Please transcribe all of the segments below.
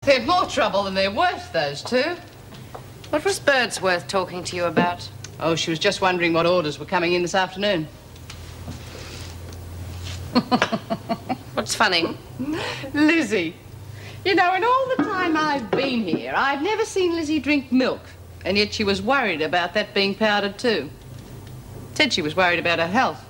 They're more trouble than they're worth, those two. What was Birdsworth talking to you about? Oh, she was just wondering what orders were coming in this afternoon. What's funny? Lizzie. You know, in all the time I've been here, I've never seen Lizzie drink milk. And yet she was worried about that being powdered too. Said she was worried about her health.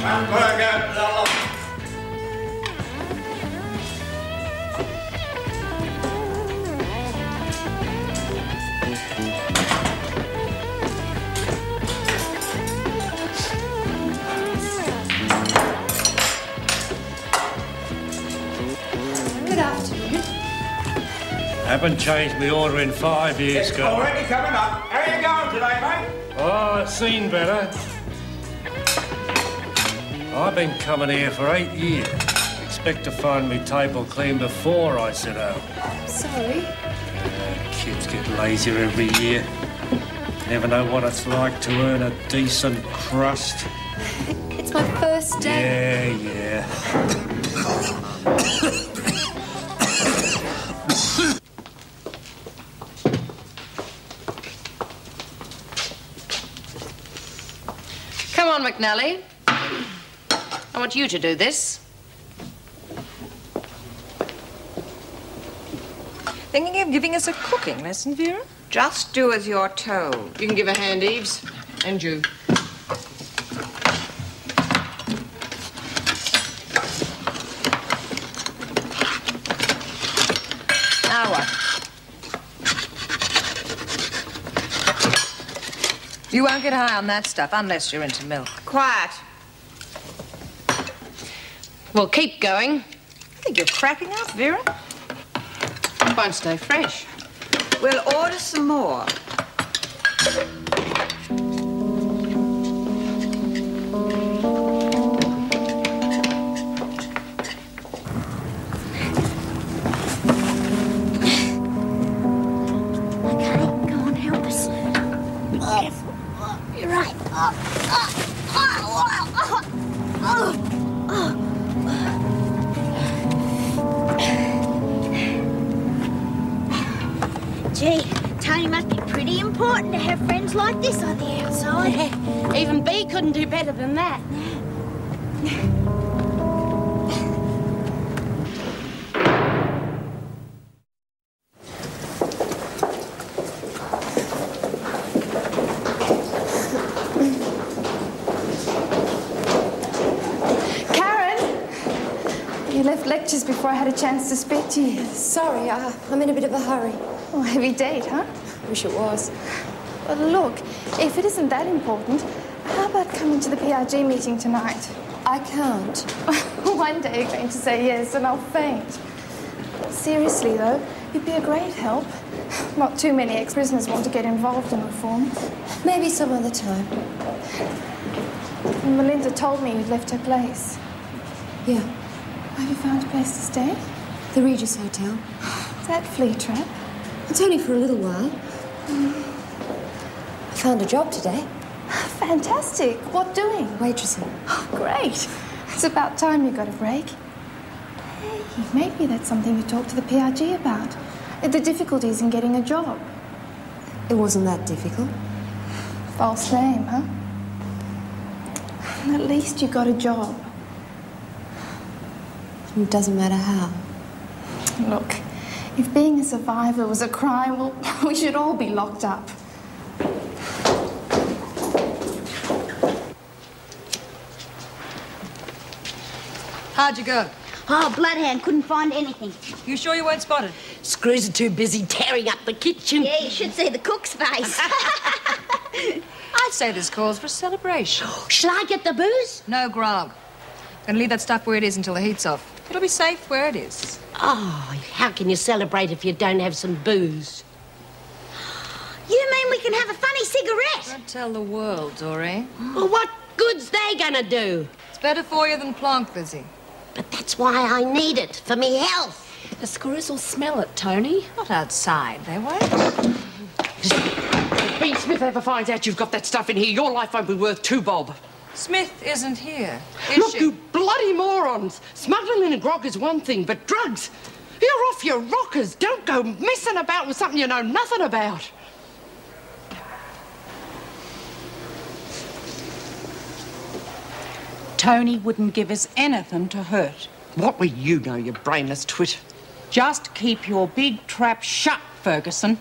Hamburger, Lola. Good afternoon. Haven't changed my order in 5 years, It's girl. already coming up. How you going today, mate? Oh, I've seen better. I've been coming here for 8 years. Expect to find me table clean before I sit down. Sorry. Kids get lazier every year. Never know what it's like to earn a decent crust. It's my first day. Yeah. Come on, McNally. I want you to do this. Thinking of giving us a cooking lesson, Vera? Just do as you're told. You can give a hand, Eves. And you. Now what? You won't get high on that stuff unless you're into milk. Quiet. Well, keep going. I think you're cracking up, Vera. It won't stay fresh. We'll order some more. Gee, Tony must be pretty important to have friends like this on the outside. Even B couldn't do better than that. You left lectures before I had a chance to speak to you. Sorry, I'm in a bit of a hurry. Oh, heavy date, huh? Wish it was. Well, look, if it isn't that important, how about coming to the PRG meeting tonight? I can't. One day you're going to say yes and I'll faint. Seriously, though, you'd be a great help. Not too many ex-prisoners want to get involved in reform. Maybe some other time. Melinda told me you'd left her place. Yeah. Have you found a place to stay? The Regis Hotel. That flea trap? It's only for a little while. I found a job today. Fantastic. What doing? Waitressing. Oh, great. It's about time you got a break. Hey, maybe that's something you talk to the PRG about. The difficulties in getting a job. It wasn't that difficult. False name, huh? At least you got a job. It doesn't matter how. Look, if being a survivor was a crime, well, we should all be locked up. How'd you go? Oh, Bloodhound couldn't find anything. You sure you weren't spotted? Screws are too busy tearing up the kitchen. Yeah, you should see the cook's face. I'd say this calls for a celebration. Shall I get the booze? No grog. Gonna leave that stuff where it is until the heat's off. It'll be safe where it is. Oh, how can you celebrate if you don't have some booze? You mean we can have a funny cigarette? Don't tell the world, Doreen. Well, what good's they gonna do? It's better for you than plonk, Lizzie. But that's why I need it, for me health. The squirrels will smell it, Tony. Not outside, they won't. If Ben Smith ever finds out you've got that stuff in here, your life won't be worth 2 bob. Smith isn't here, is Look, she? you bloody morons! Smuggling in grog is one thing, but drugs? You're off your rockers. Don't go messing about with something you know nothing about. Tony wouldn't give us anything to hurt. What will you know, you brainless twit? Just keep your big trap shut, Ferguson.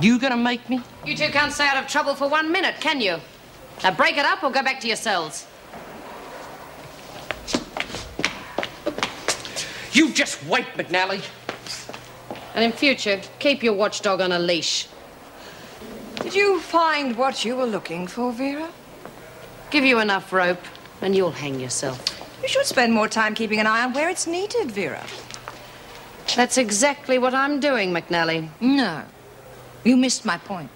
You gonna make me? You two can't stay out of trouble for 1 minute, can you? Now break it up or go back to your cells. You just wait, McNally. And in future, keep your watchdog on a leash. Did you find what you were looking for, Vera? Give you enough rope and you'll hang yourself. You should spend more time keeping an eye on where it's needed, Vera. That's exactly what I'm doing, McNally. No. You missed my point.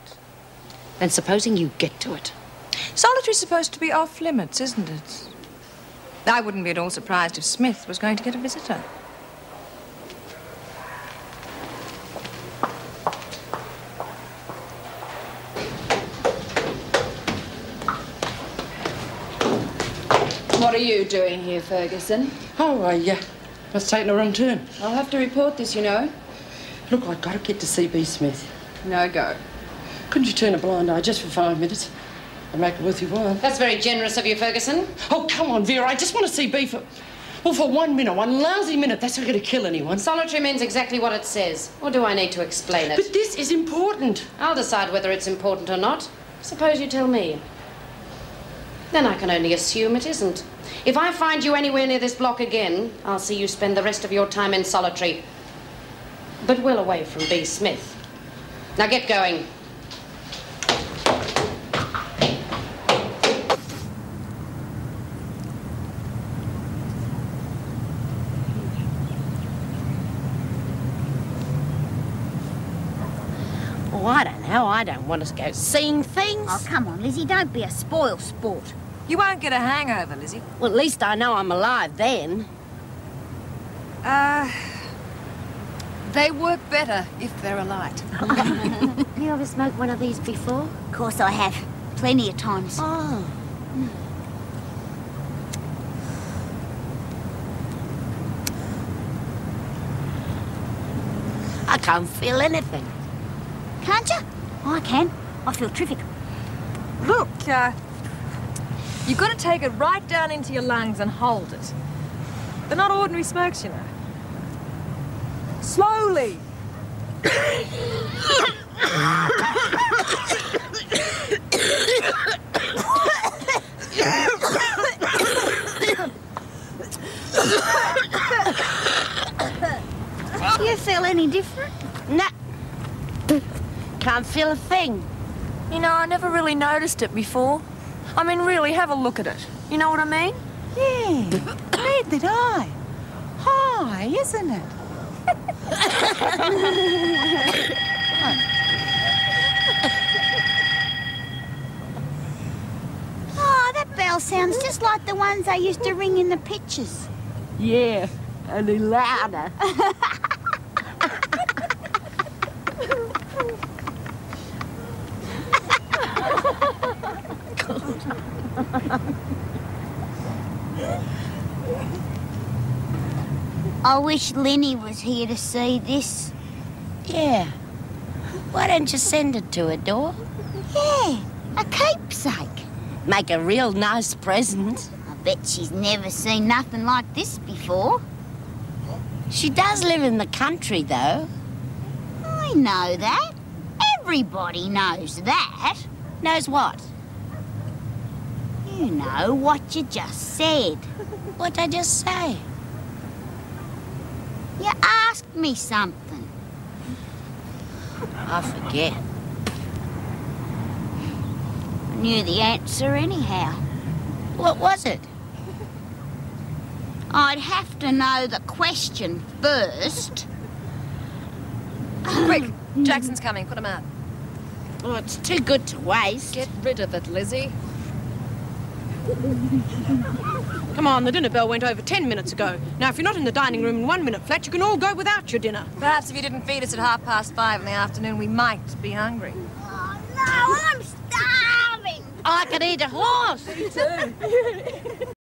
Then supposing you get to it. Solitary's supposed to be off limits, isn't it? I wouldn't be at all surprised if Smith was going to get a visitor. What are you doing here, Ferguson? Oh, I was taking a wrong turn. I'll have to report this, you know. Look, I've got to get to see B. Smith. No go. Couldn't you turn a blind eye just for 5 minutes and make it worth your while? That's very generous of you, Ferguson. Oh, come on, Vera. I just want to see B for... Well, for 1 minute, one lousy minute. That's not going to kill anyone. Solitary means exactly what it says. Or do I need to explain it? But this is important. I'll decide whether it's important or not. Suppose you tell me. Then I can only assume it isn't. If I find you anywhere near this block again, I'll see you spend the rest of your time in solitary. But well away from B. Smith. Now get going. Oh, I don't know. I don't want to go seeing things. Oh, come on, Lizzie. Don't be a spoil sport. You won't get a hangover, Lizzie. Well, at least I know I'm alive then. They work better if they're alight. You ever smoked one of these before? Of course I have. Plenty of times. Oh. I can't feel anything. Can't you? I can. I feel terrific. Look, you've got to take it right down into your lungs and hold it. They're not ordinary smokes, you know. Slowly. You feel any different? Nah. Can't feel a thing. You know, I never really noticed it before. I mean, really, have a look at it. You know what I mean? Yeah, glad did I. High, isn't it? Oh, that bell sounds just like the ones I used to ring in the pictures. Yeah, only louder. I wish Linny was here to see this. Yeah. Why don't you send it to her, Dor? Yeah, a keepsake. Make a real nice present. I bet she's never seen nothing like this before. She does live in the country, though. I know that. Everybody knows that. Knows what? You know what you just said. What'd I just say? You asked me something. I forget. I knew the answer anyhow. What was it? I'd have to know the question first. Quick, Jackson's coming. Put him out. Oh, it's too good to waste. Get rid of it, Lizzie. Come on, the dinner bell went over 10 minutes ago. Now, if you're not in the dining room in 1 minute flat, you can all go without your dinner. Perhaps if you didn't feed us at 5:30 in the afternoon, we might be hungry. Oh, no, I'm starving. I could eat a horse. Me too.